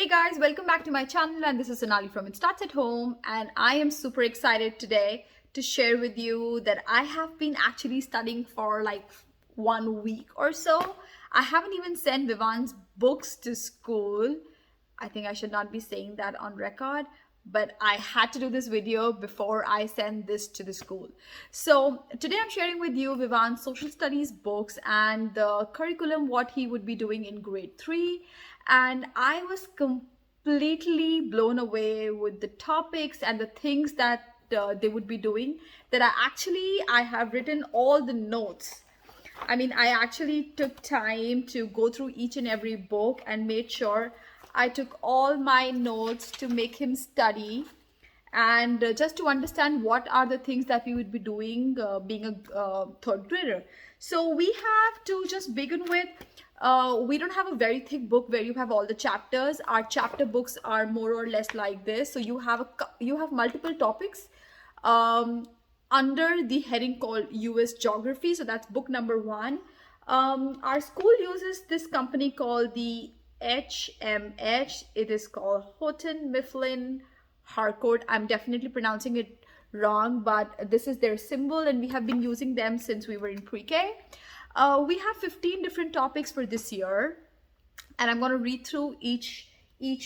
guys, welcome back to my channel, and this is Sonali from It Starts at Home, and I am super excited today to share with you that I have been actually studying for like 1 week or so. I haven't even sent Vivan's books to school. I think I should not be saying that on record, but I had to do this video before I send this to the school. So today I'm sharing with you Vivan's social studies books and the curriculum, what he would be doing in grade 3. And I was completely blown away with the topics and the things that they would be doing, that I have written all the notes. I mean, I actually took time to go through each and every book and made sure I took all my notes to make him study and just to understand what are the things that we would be doing being a third grader. So we have to just begin with, we don't have a very thick book where you have all the chapters. Our chapter books are more or less like this. So you have multiple topics under the heading called US Geography. So that's book number 1. Our school uses this company called the HMH. It is called Houghton Mifflin Harcourt. I'm definitely pronouncing it wrong, but this is their symbol, and we have been using them since we were in pre-K. We have 15 different topics for this year, and I'm going to read through each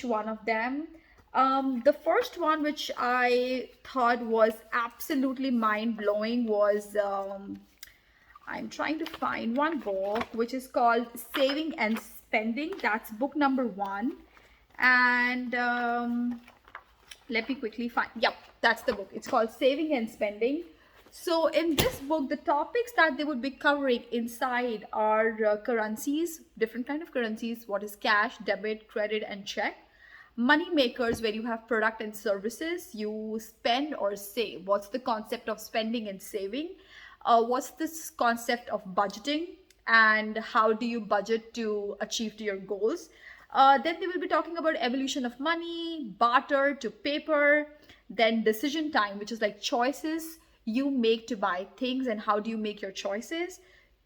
one of them. The first one, which I thought was absolutely mind-blowing, was I'm trying to find one book which is called Saving and Spending. That's book number 1. And let me quickly find, yep, that's the book. It's called Saving and Spending. So in this book, the topics that they would be covering inside are currencies, different kind of currencies. What is cash, debit, credit, and check. Money makers, where you have product and services. You spend or save. What's the concept of spending and saving? What's this concept of budgeting, and how do you budget to achieve your goals? Then they will be talking about evolution of money, barter to paper, then decision time, which is like choices you make to buy things and how do you make your choices.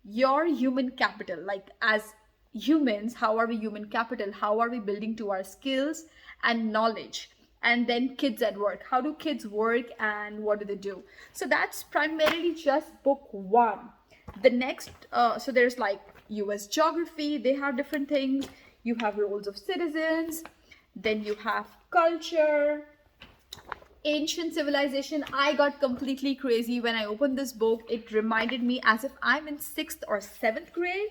Your human capital, like as humans, how are we human capital? How are we building to our skills and knowledge? And then kids at work. How do kids work and what do they do? So that's primarily just book 1. The next, so there's like US Geography. They have different things. You have roles of citizens. Then you have culture, ancient civilization. I got completely crazy when I opened this book. It reminded me as if I'm in 6th or 7th grade.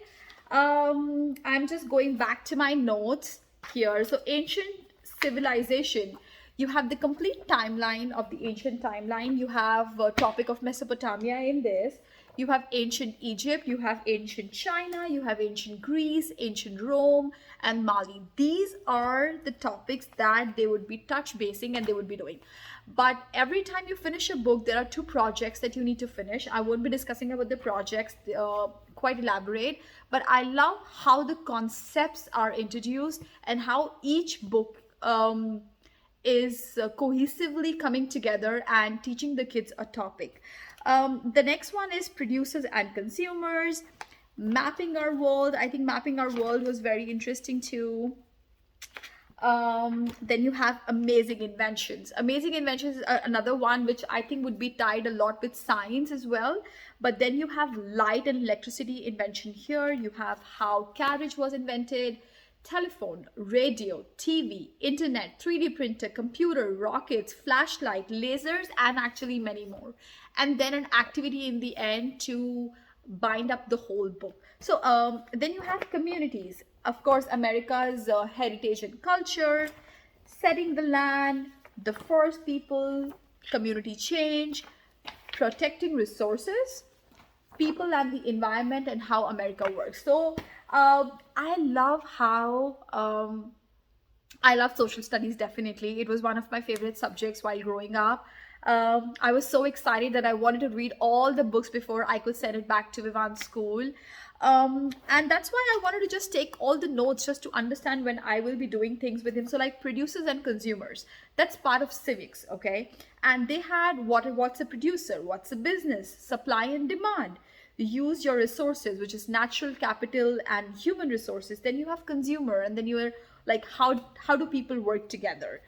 I'm just going back to my notes here. So ancient civilization, you have the complete timeline of the ancient timeline. You have a topic of Mesopotamia in this. You have ancient Egypt, you have ancient China, you have ancient Greece, ancient Rome, and Mali. These are the topics that they would be touch basing and they would be doing. But every time you finish a book, there are 2 projects that you need to finish. I won't be discussing about the projects, quite elaborate, but I love how the concepts are introduced and how each book is cohesively coming together and teaching the kids a topic. The next one is producers and consumers, mapping our world. I think mapping our world was very interesting too. Then you have amazing inventions. Amazing inventions is another one which I think would be tied a lot with science as well. But then you have light and electricity invention here. You have how carriage was invented, telephone, radio, TV, internet, 3D printer, computer, rockets, flashlight, lasers, and actually many more. And then an activity in the end to bind up the whole book. So then you have communities. Of course, America's heritage and culture, setting the land, the first people, community change, protecting resources, people and the environment, and how America works. So I love how I love social studies. Definitely, it was one of my favorite subjects while growing up. I was so excited that I wanted to read all the books before I could send it back to Vivan's school. And that's why I wanted to just take all the notes just to understand when I will be doing things with him. So like producers and consumers, that's part of civics, okay? And they had what's a producer, what's a business, supply and demand, use your resources, which is natural capital and human resources. Then you have consumer, and then you like how do people work together.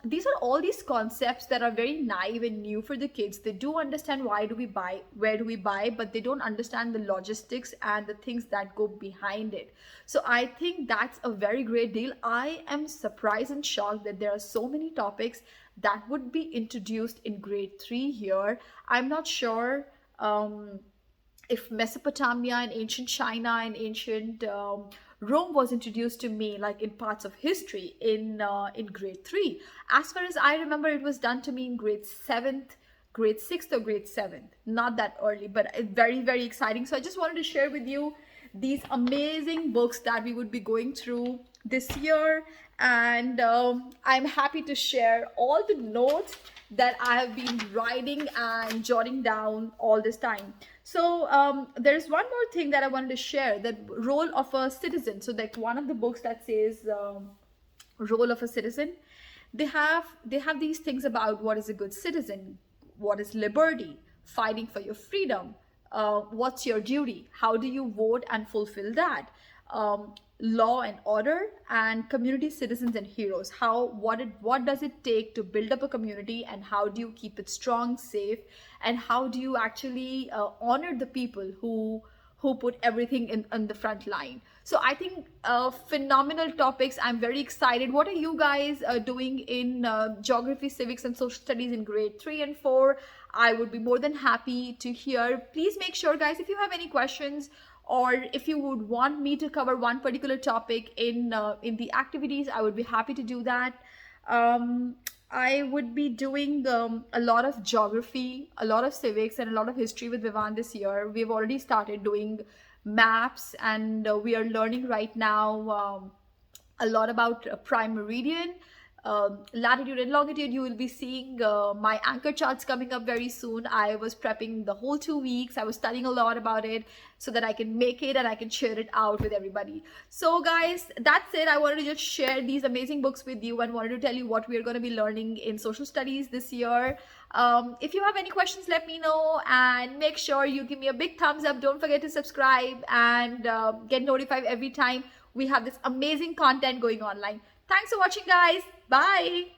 These are all these concepts that are very naive and new for the kids. They do understand why do we buy, where do we buy, but they don't understand the logistics and the things that go behind it. So I think that's a very great deal. I am surprised and shocked that there are so many topics that would be introduced in grade 3 here. I'm not sure if Mesopotamia and ancient China and ancient Rome was introduced to me like in parts of history in grade 3. As far as I remember, it was done to me in grade 7th, grade 6th or grade 7th. Not that early, but very, very exciting. So I just wanted to share with you these amazing books that we would be going through this year. And I'm happy to share all the notes that I have been writing and jotting down all this time. So there's one more thing that I wanted to share, the role of a citizen. So like one of the books that says role of a citizen, they have these things about what is a good citizen, what is liberty, fighting for your freedom, what's your duty, how do you vote and fulfill that, law and order, and community, citizens and heroes. What does it take to build up a community, and how do you keep it strong, safe, and how do you actually honor the people who put everything in on the front line. So I think phenomenal topics. I'm very excited. What are you guys doing in geography, civics and social studies in grade 3 and 4? I would be more than happy to hear. Please make sure, guys, if you have any questions, or if you would want me to cover one particular topic in the activities, I would be happy to do that. I would be doing a lot of geography, a lot of civics, and a lot of history with Vivan this year. We've already started doing maps, and we are learning right now a lot about prime meridian. Latitude and longitude, you will be seeing my anchor charts coming up very soon. I was prepping the whole 2 weeks. I was studying a lot about it so that I can make it and I can share it out with everybody. So guys, that's it. I wanted to just share these amazing books with you and wanted to tell you what we are going to be learning in social studies this year. If you have any questions, let me know, and make sure you give me a big thumbs up. Don't forget to subscribe and get notified every time we have this amazing content going online. Thanks for watching, guys. Bye.